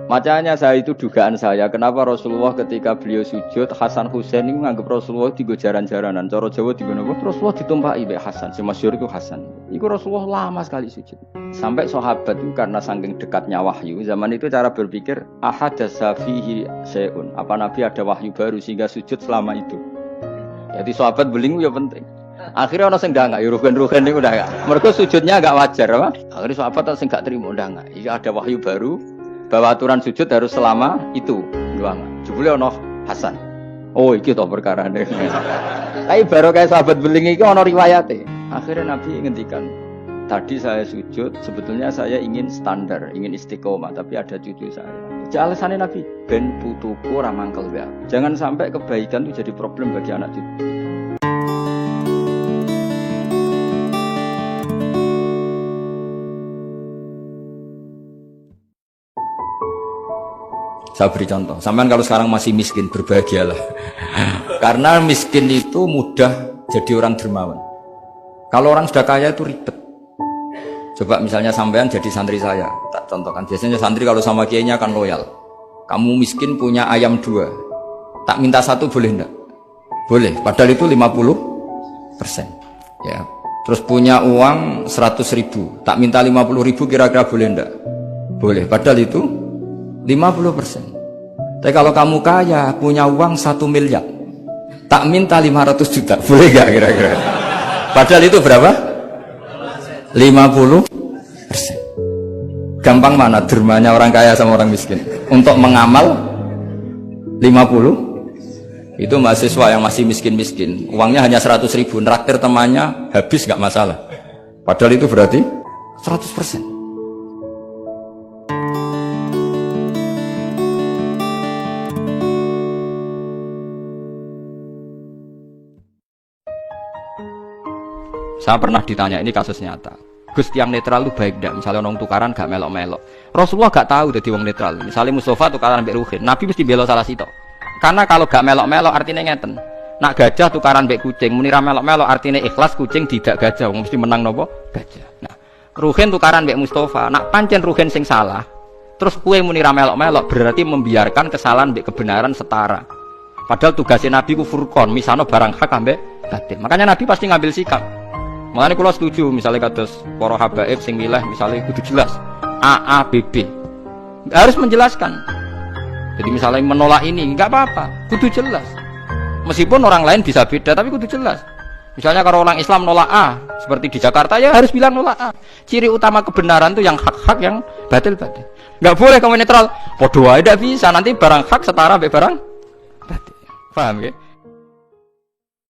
Makanya saya itu dugaan saya, kenapa Rasulullah ketika beliau sujud, Hasan Husain ini menganggap Rasulullah digo jaran-jaranan. Cara Jawa digo napa? Rasulullah ditumpaki mbek Hasan, si masyhur itu Hasan. Iku Rasulullah lama sekali sujud. Sampai sahabat itu karena saking dekatnya wahyu, zaman itu cara berpikir ahadasa fihi syai'un. Apa Nabi ada wahyu baru sehingga sujud selama itu. Jadi sahabat beling ya penting. Akhirnya orang sing ndangak ya rugen-rugen niku ndangak. Mergo sujudnya agak wajar, apa? Akhirnya sahabat sing gak trimo ndangak. Iki ada wahyu baru bahwa aturan sujud harus selama itu doang. Jebule ono Hasan. Oh iki toh perkarane. Tapi baru kayak sahabat beling iki ono riwayate. Akhirnya Nabi ngendikan, tadi saya sujud sebetulnya saya ingin standar, ingin istiqomah, tapi ada cucu saya. Alasannya Nabi, ben putuku ora mangkel wae. Jangan sampai kebaikan itu jadi problem bagi anak cucu. Saya beri contoh, sampean kalau sekarang masih miskin, berbahagialah. Karena miskin itu mudah jadi orang dermawan. Kalau orang sudah kaya itu ribet. Coba misalnya sampean jadi santri saya, tak contohkan. Biasanya santri kalau sama kiainya akan loyal. Kamu miskin punya ayam 2, tak minta 1 boleh enggak? Boleh, padahal itu 50%. Ya. Terus punya uang 100.000, tak minta 50.000 kira-kira boleh enggak? Boleh, padahal itu 50%. Tapi kalau kamu kaya, punya uang 1 miliar, tak minta 500 juta, boleh gak kira-kira? Padahal itu berapa? 50%. Gampang mana dermanya orang kaya sama orang miskin? Untuk mengamal 50, itu mahasiswa yang masih miskin-miskin, uangnya hanya 100.000, neraktir temannya habis gak masalah. Padahal itu berarti 100%. Saya pernah ditanya, ini kasus nyata. Gus, yang netral itu baik enggak? Misalnya orang tukaran gak melok-melok. Rasulullah gak tahu jadi wong netral. Misalnya Mustafa tukaran mbek Ruhin, Nabi mesti bela salah sitok. Karena kalau gak melok-melok artinya ngeten. Nak gajah tukaran mbek kucing, muni ra melok-melok artinya ikhlas kucing tidak gajah, wong mesti menang nopo? Gajah. Nah, Ruhin tukaran mbek Mustafa, nak pancen Ruhin sing salah. Terus kue muni ra melok-melok berarti membiarkan kesalahan mbek kebenaran setara. Padahal tugasnya Nabi ku furqon, misano barang hak ambek batil. Makanya Nabi pasti ngambil sikap. Makanya kalau setuju, misalnya kados para habaib sing milih misalnya kudu jelas A, B, B. Harus menjelaskan. Jadi misalnya menolak ini, enggak apa-apa, kudu jelas. Meskipun orang lain bisa beda, tapi kudu jelas. Misalnya kalau orang Islam nolak A, seperti di Jakarta, ya harus bilang nolak A. Ciri utama kebenaran itu yang hak-hak, yang batil-batil. Enggak boleh kamu netral. Podo aja tidak bisa, nanti barang hak setara sampai barang batil. Paham ya?